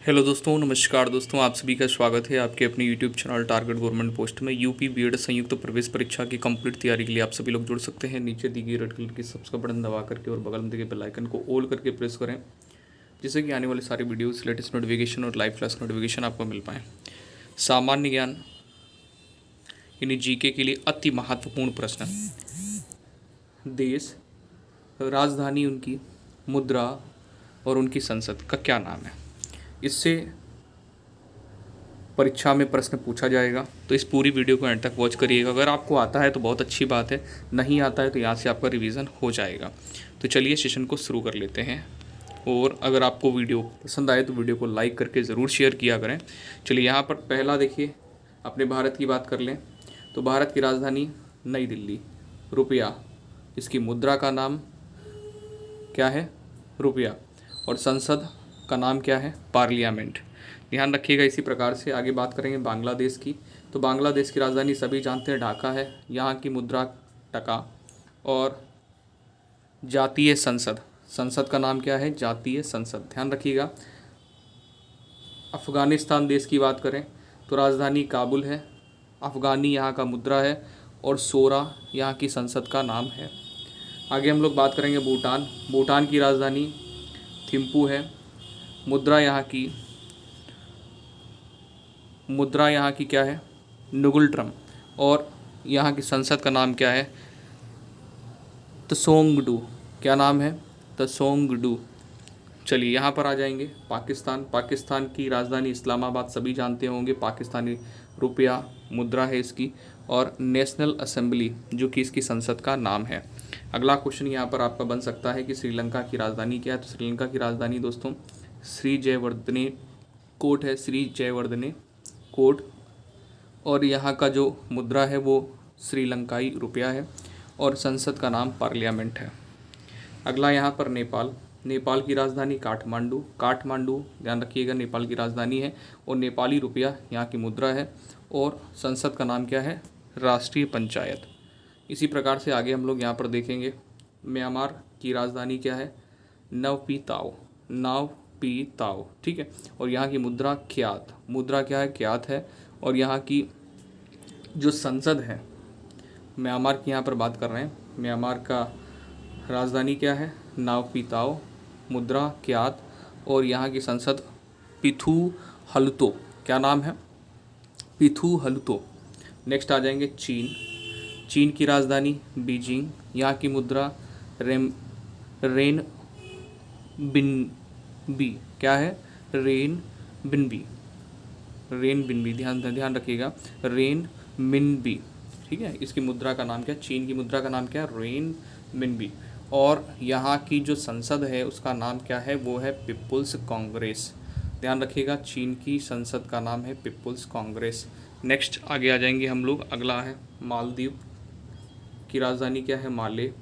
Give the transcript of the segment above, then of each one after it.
Hello दोस्तों, नमस्कार दोस्तों। आप सभी का स्वागत है आपके अपने YouTube channel target government post में। यूपी बीएड संयुक्त प्रवेश परीक्षा की कंप्लीट तैयारी के लिए आप सभी लोग जुड़ सकते हैं। नीचे दी गई रेड कलर की सब्सक्राइब बटन दबा करके और बगल में दिए बेल आइकन को ऑल करके प्रेस करें, जिससे कि आने वाले सारे वीडियोस, लेटेस्ट नोटिफिकेशन और लाइव क्लास नोटिफिकेशन आपको मिल पाएँ। सामान्य ज्ञान यानी जीके के लिए अति महत्वपूर्ण प्रश्न। देश, राजधानी उनकी, मुद्रा और उनकी संसद का क्या नाम है? इससे परीक्षा में प्रश्न पूछा जाएगा, तो इस पूरी वीडियो को एंड तक वॉच करिएगा। अगर आपको आता है तो बहुत अच्छी बात है, नहीं आता है तो यहाँ से आपका रिवीजन हो जाएगा। तो चलिए सेशन को शुरू कर लेते हैं। और अगर आपको वीडियो पसंद आए तो वीडियो को लाइक करके ज़रूर शेयर किया करें। चलिए यहाँ पर पहला देखिए, अपने भारत की बात कर लें तो भारत की राजधानी नई दिल्ली, रुपया, इसकी मुद्रा का नाम क्या है? रुपया। और संसद का नाम क्या है? पार्लियामेंट। ध्यान रखिएगा। इसी प्रकार से आगे बात करेंगे बांग्लादेश की, तो बांग्लादेश की राजधानी सभी जानते हैं ढाका है, यहाँ की मुद्रा टका। और जातीय संसद, संसद का नाम क्या है? जातीय संसद। ध्यान रखिएगा। अफ़गानिस्तान देश की बात करें तो राजधानी काबुल है, अफ़गानी यहाँ का मुद्रा है, और सोरा यहाँ की संसद का नाम है। आगे हम लोग बात करेंगे भूटान। भूटान की राजधानी थिम्पू है, मुद्रा यहाँ की क्या है? नुगुल-ट्रम। और यहाँ की संसद का नाम क्या है? त्सोंगडू। क्या नाम है? त्सोंगडू। चलिए यहाँ पर आ जाएंगे पाकिस्तान। पाकिस्तान की राजधानी इस्लामाबाद सभी जानते होंगे, पाकिस्तानी रुपया मुद्रा है इसकी। और नेशनल असेंबली जो कि इसकी संसद का नाम है। अगला क्वेश्चन यहाँ पर आपका बन सकता है कि श्रीलंका की राजधानी क्या है? तो श्रीलंका की राजधानी दोस्तों श्री जयवर्धने कोट है, श्री जयवर्धने कोट। और यहाँ का जो मुद्रा है वो श्रीलंकाई रुपया है, और संसद का नाम पार्लियामेंट है। अगला यहाँ पर नेपाल। नेपाल की राजधानी काठमांडू। काठमांडू ध्यान रखिएगा, नेपाल की राजधानी है, और नेपाली रुपया यहाँ की मुद्रा है, और संसद का नाम क्या है? राष्ट्रीय पंचायत। इसी प्रकार से आगे हम लोग यहाँ पर देखेंगे म्यांमार की राजधानी क्या है? नवपीताओ। नवपीताओ, ठीक है। और यहाँ की मुद्रा क्यात। मुद्रा क्या है? क्यात है। और यहाँ की जो संसद है, म्यांमार की यहाँ पर बात कर रहे हैं, म्यांमार का राजधानी क्या है? नावपीताओ, मुद्रा क्यात, और यहाँ की संसद पिथुहलुतो। क्या नाम है? पिथुहलुतो। नेक्स्ट आ जाएंगे चीन। चीन की राजधानी बीजिंग, यहाँ की मुद्रा रेन बिनबी। क्या है? रेन बिनबी। रेन बिनबी, ध्यान रखिएगा, रेन मिनबी, ठीक है। इसकी मुद्रा का नाम क्या है? चीन की मुद्रा का नाम क्या है? रेन मिनबी। और यहाँ की जो संसद है उसका नाम क्या है? वो है पीपुल्स कांग्रेस। ध्यान रखिएगा, चीन की संसद का नाम है पीपुल्स कांग्रेस। नेक्स्ट आगे आ जाएंगे हम लोग। अगला है मालदीव की राजधानी क्या है? माले।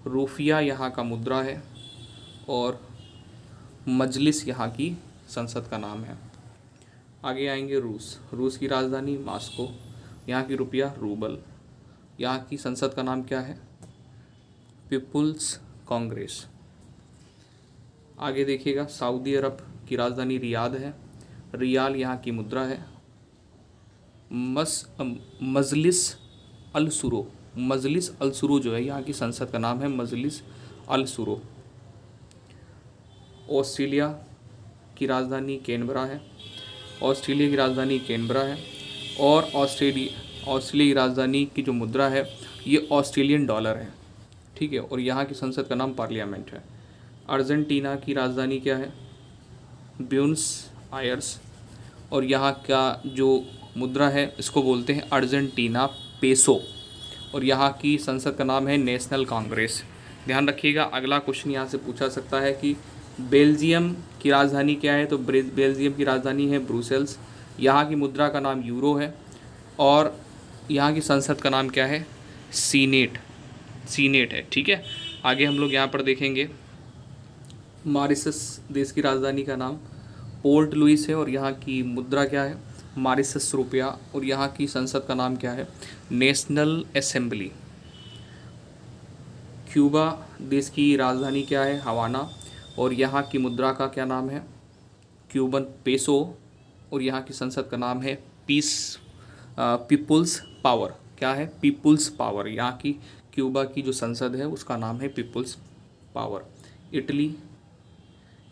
रूफिया यहाँ का मुद्रा है, और मजलिस यहाँ की संसद का नाम है। आगे आएंगे रूस। रूस की राजधानी मास्को, यहाँ की रुपया रूबल, यहाँ की संसद का नाम क्या है? पीपुल्स कांग्रेस। आगे देखिएगा सऊदी अरब की राजधानी रियाद है, रियाल यहाँ की मुद्रा है। मजलिस अल सुरो, मजलिस अल सुरो जो है यहाँ की संसद का नाम है मजलिस अल सुरो। ऑस्ट्रेलिया की राजधानी कैनबरा है, ऑस्ट्रेलिया की राजधानी कैनबरा है। और ऑस्ट्रेलिया की राजधानी की जो मुद्रा है ये ऑस्ट्रेलियन डॉलर है, ठीक है। और यहाँ की संसद का नाम पार्लियामेंट है। अर्जेंटीना की राजधानी क्या है? Buenos Aires. और यहाँ का जो मुद्रा है इसको बोलते हैं अर्जेंटीना पेसो, और यहाँ की संसद का नाम है नेशनल कांग्रेस। ध्यान रखिएगा। अगला क्वेश्चन यहाँ से पूछा सकता है कि बेल्जियम की राजधानी क्या है? तो बेल्जियम की राजधानी है ब्रुसेल्स, यहाँ की मुद्रा का नाम यूरो है, और यहाँ की संसद का नाम क्या है? सीनेट है, ठीक है। आगे हम लोग यहाँ पर देखेंगे मॉरिशस देश की राजधानी का नाम पोर्ट लुइस है, और यहाँ की मुद्रा क्या है? मॉरिशस रुपया। और यहाँ की संसद का नाम क्या है? National assembly. क्यूबा देश की राजधानी क्या है? हवाना, और यहाँ की मुद्रा का क्या नाम है? क्यूबन पेसो, और यहाँ की संसद का नाम है पीपुल्स पावर। क्या है? People's power. यहाँ की क्यूबा की जो संसद है उसका नाम है पीपुल्स पावर। इटली,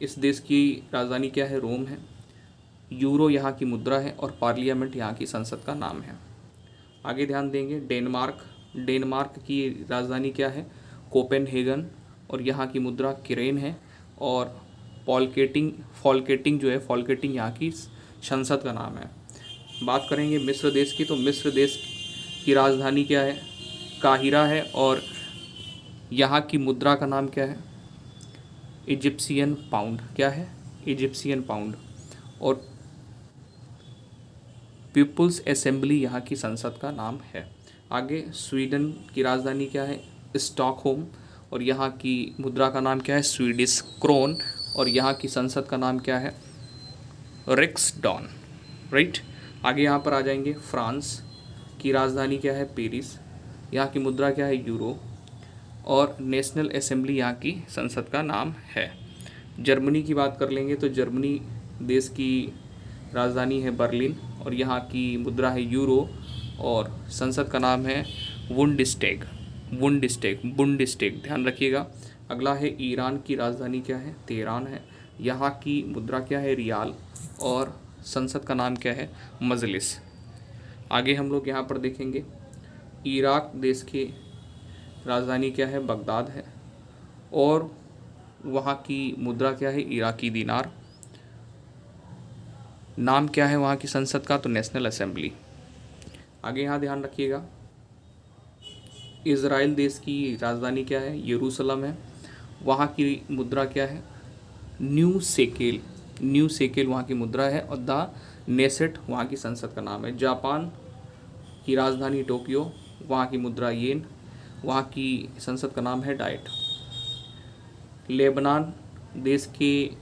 इस देश की राजधानी क्या है? रोम है। यूरो यहाँ की मुद्रा है और पार्लियामेंट यहाँ की संसद का नाम है। आगे ध्यान देंगे डेनमार्क। डेनमार्क की राजधानी क्या है? कोपेनहेगन, और यहाँ की मुद्रा किरेन है। और फॉल्केटिंग जो है, फॉल्केटिंग यहाँ की संसद का नाम है। बात करेंगे मिस्र देश की, तो मिस्र देश की राजधानी क्या है? काहिरा है, और यहाँ की मुद्रा का नाम क्या है? Egyptian pound. क्या है? Egyptian pound. और पीपुल्स असेंबली यहाँ की संसद का नाम है। आगे स्वीडन की राजधानी क्या है? स्टॉकहोम, और यहाँ की मुद्रा का नाम क्या है? स्वीडिश क्रोन, और यहाँ की संसद का नाम क्या है? रिक्सडॉन। राइट। आगे यहाँ पर आ जाएंगे फ्रांस की राजधानी क्या है? पेरिस, यहाँ की मुद्रा क्या है? यूरो, और नेशनल असेंबली यहाँ की संसद का नाम है। जर्मनी की बात कर लेंगे तो जर्मनी देश की राजधानी है बर्लिन, और यहाँ की मुद्रा है यूरो, और संसद का नाम है बुंडस्टैग। बुंडस्टैग ध्यान रखिएगा। अगला है ईरान की राजधानी क्या है? तेहरान है। यहाँ की मुद्रा क्या है? रियाल, और संसद का नाम क्या है? मजलिस। आगे हम लोग यहाँ पर देखेंगे इराक देश की राजधानी क्या है? बगदाद है, और वहाँ की मुद्रा क्या है? इराकी दिनार। नाम क्या है वहाँ की संसद का? तो नेशनल असेंबली। आगे यहाँ ध्यान रखिएगा इज़राइल देश की राजधानी क्या है? यरूशलेम है। वहाँ की मुद्रा क्या है? न्यू सेकेल वहाँ की मुद्रा है, और द नेसेट वहाँ की संसद का नाम है। जापान की राजधानी टोक्यो, वहाँ की मुद्रा येन, वहाँ की संसद का नाम है डाइट। लेबनान देश की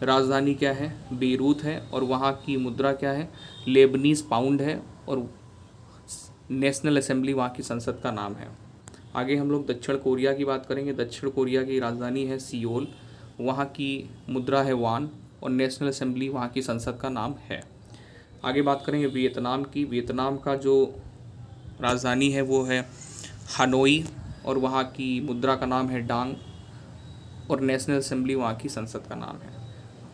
राजधानी क्या है? बेरूत है, और वहाँ की मुद्रा क्या है? लेबनीज पाउंड है, और नेशनल असेंबली वहाँ की संसद का नाम है। आगे हम लोग दक्षिण कोरिया की बात करेंगे। दक्षिण कोरिया की राजधानी है सियोल, वहाँ की मुद्रा है वान, और नेशनल असेंबली वहाँ की संसद का नाम है। आगे बात करेंगे वियतनाम की। वियतनाम का जो राजधानी है वो है हनोई, और वहाँ की मुद्रा का नाम है डांग, और नेशनल असेंबली वहाँ की संसद का नाम है।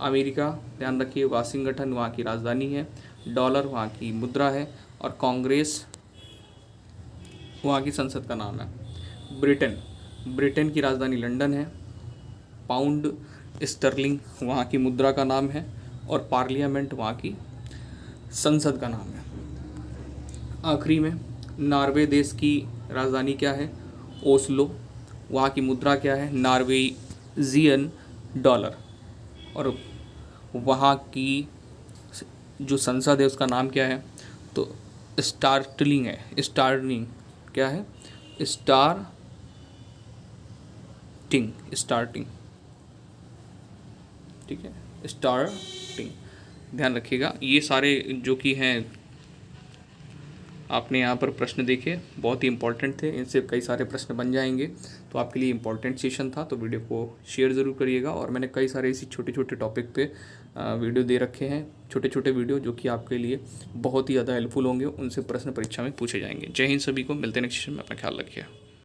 अमेरिका ध्यान रखिए वाशिंगटन वहाँ की राजधानी है, डॉलर वहाँ की मुद्रा है, और कांग्रेस वहाँ की संसद का नाम है। ब्रिटेन की राजधानी लंदन है, पाउंड स्टर्लिंग वहाँ की मुद्रा का नाम है, और पार्लियामेंट वहाँ की संसद का नाम है। आखिरी में नॉर्वे देश की राजधानी क्या है? ओस्लो, वहाँ की मुद्रा क्या है? नॉर्वेजियन डॉलर, और वहाँ की जो संसद है उसका नाम क्या है? तो स्टार्टलिंग है। स्टार्टिंग क्या है? स्टार्टिंग। ठीक है, स्टार्टिंग। ध्यान रखिएगा। ये सारे जो कि हैं आपने यहाँ पर प्रश्न देखे, बहुत ही इंपॉर्टेंट थे, इनसे कई सारे प्रश्न बन जाएंगे। तो आपके लिए इंपॉर्टेंट सेशन था, तो वीडियो को शेयर ज़रूर करिएगा। और मैंने कई सारे इसी छोटे छोटे टॉपिक पे वीडियो दे रखे हैं, छोटे छोटे वीडियो जो कि आपके लिए बहुत ही ज़्यादा हेल्पफुल होंगे। उनसे प्रश्न परीक्षा में पूछे जाएंगे। जय हिंद सभी को, मिलते हैं नेक्स्ट सेशन में। अपना ख्याल रखिए।